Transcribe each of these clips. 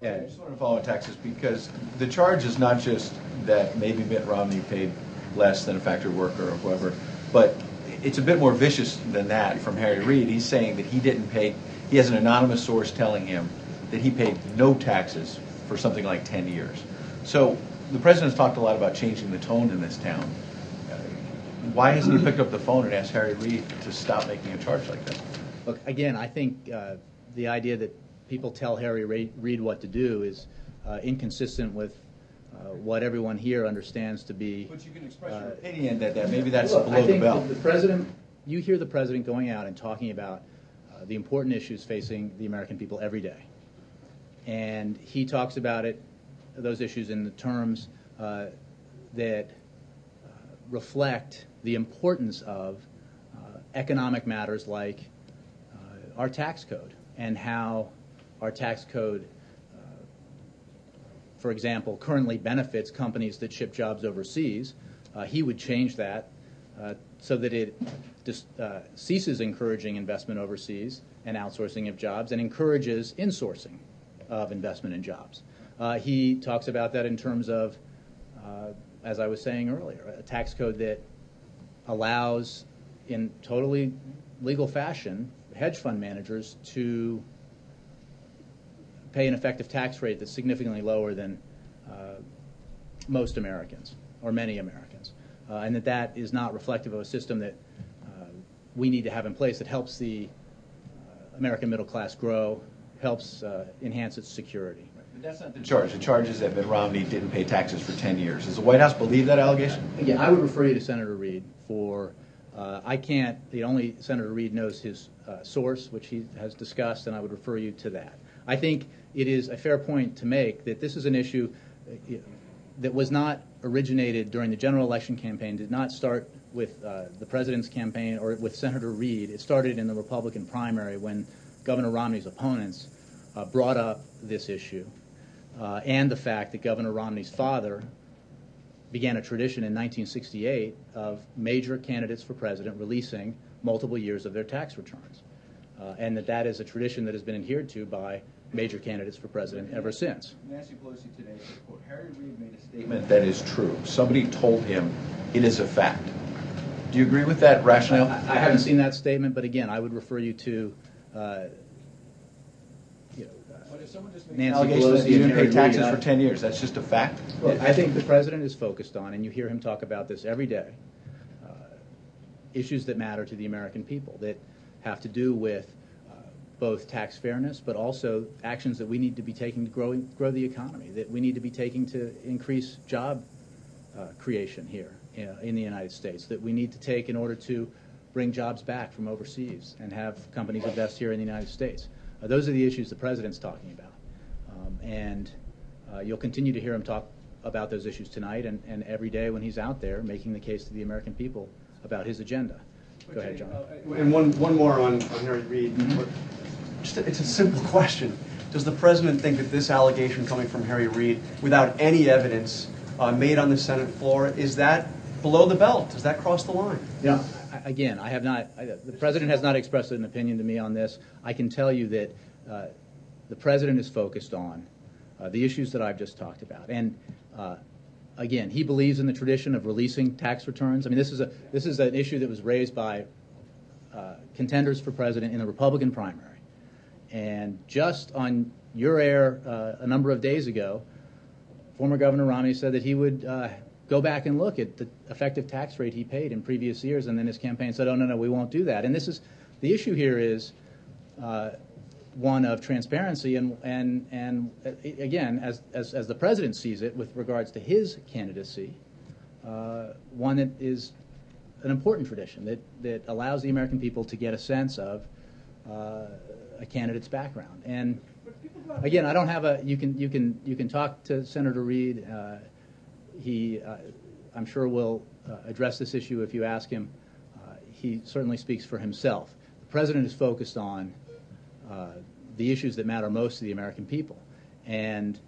I just want to follow on taxes because the charge is not just that maybe Mitt Romney paid less than a factory worker or whoever, but it's a bit more vicious than that from Harry Reid. He's saying that he didn't pay, he has an anonymous source telling him that he paid no taxes for something like 10 years. So the president's talked a lot about changing the tone in this town. Why hasn't he picked up the phone and asked Harry Reid to stop making a charge like that? Look, again, I think the idea that people tell Harry Reid what to do is inconsistent with what everyone here understands to be. But you can express your opinion that maybe that's look, below the belt. The president, you hear the president going out and talking about the important issues facing the American people every day, and he talks about those issues in the terms that reflect the importance of economic matters like our tax code and how our tax code, for example, currently benefits companies that ship jobs overseas. He would change that so that it just ceases encouraging investment overseas and outsourcing of jobs and encourages insourcing of investment in jobs. He talks about that in terms of, as I was saying earlier, a tax code that allows, in totally legal fashion, hedge fund managers to pay an effective tax rate that's significantly lower than most Americans, or many Americans, and that is not reflective of a system that we need to have in place that helps the American middle class grow, helps enhance its security. But that's not the charge. The charge is that Mitt Romney didn't pay taxes for 10 years. Does the White House believe that allegation? Again, I would refer you to Senator Reid for, I can't, only Senator Reid knows his source, which he has discussed, and I would refer you to that. I think it is a fair point to make that this is an issue that was not originated during the general election campaign, did not start with the president's campaign or with Senator Reid. It started in the Republican primary when Governor Romney's opponents brought up this issue and the fact that Governor Romney's father began a tradition in 1968 of major candidates for president releasing multiple years of their tax returns. And that is a tradition that has been adhered to by major candidates for president ever since. Nancy Pelosi today said, quote, Harry Reid made a statement that is true. Somebody told him it is a fact. Do you agree with that rationale? I haven't seen that statement, but again, I would refer you to but if someone just makes Nancy an allegation Pelosi that you didn't pay and taxes Harry for Reid, 10 years, that's just a fact? Look, I think the president is focused on, and you hear him talk about this every day, issues that matter to the American people that have to do with both tax fairness, but also actions that we need to be taking to grow the economy, that we need to be taking to increase job creation here in the United States, that we need to take in order to bring jobs back from overseas and have companies invest here in the United States. Those are the issues the president's talking about. And you'll continue to hear him talk about those issues tonight and every day when he's out there making the case to the American people about his agenda. Go ahead, John. And one more on Harry Reid. It's a simple question. Does the president think that this allegation coming from Harry Reid, without any evidence made on the Senate floor, is that below the belt? Does that cross the line? Yeah. Again, I have not. The president has not expressed an opinion to me on this. I can tell you that the president is focused on the issues that I've just talked about, and again, he believes in the tradition of releasing tax returns. I mean, this is an issue that was raised by contenders for president in the Republican primary. And just on your air a number of days ago, former Governor Romney said that he would go back and look at the effective tax rate he paid in previous years, and then his campaign said, oh, no, we won't do that. And this is, the issue here is one of transparency and again, as the president sees it with regards to his candidacy, one that is an important tradition that allows the American people to get a sense of a candidate's background. And again, I don't have a. You can talk to Senator Reid. He, I'm sure, will address this issue if you ask him. He certainly speaks for himself. The president is focused on the issues that matter most to the American people, and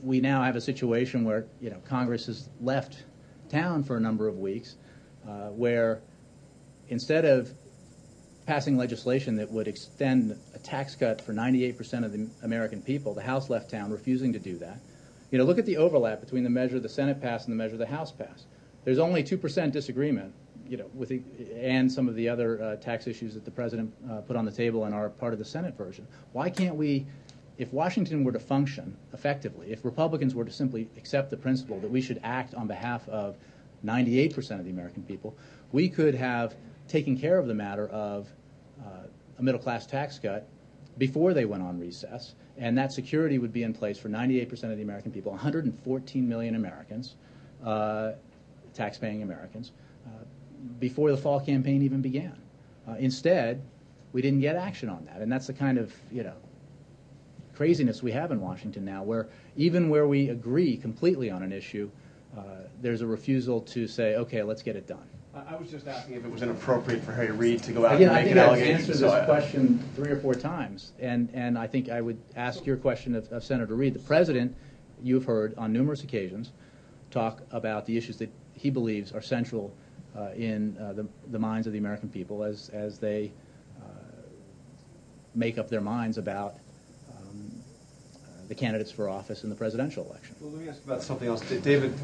we now have a situation where Congress has left town for a number of weeks, where instead of passing legislation that would extend a tax cut for 98% of the American people. The House left town, refusing to do that. You know, look at the overlap between the measure the Senate passed and the measure the House passed. There's only 2% disagreement, you know, with and some of the other tax issues that the president put on the table and are part of the Senate version. Why can't we, if Washington were to function effectively, if Republicans were to simply accept the principle that we should act on behalf of 98% of the American people, we could have taken care of the matter of a middle-class tax cut before they went on recess, and that security would be in place for 98% of the American people, 114 million Americans, tax-paying Americans, before the fall campaign even began. Instead, we didn't get action on that, and that's the kind of, you know, craziness we have in Washington now, where even where we agree completely on an issue, there's a refusal to say, okay, let's get it done. I was just asking if it was inappropriate for Harry Reid to go out Again, and I make think an I've allegation. answered this question 3 or 4 times, and I think I would ask your question of Senator Reid. The president, you've heard on numerous occasions, talk about the issues that he believes are central in the minds of the American people as they make up their minds about the candidates for office in the presidential election. Well, let me ask about something else. David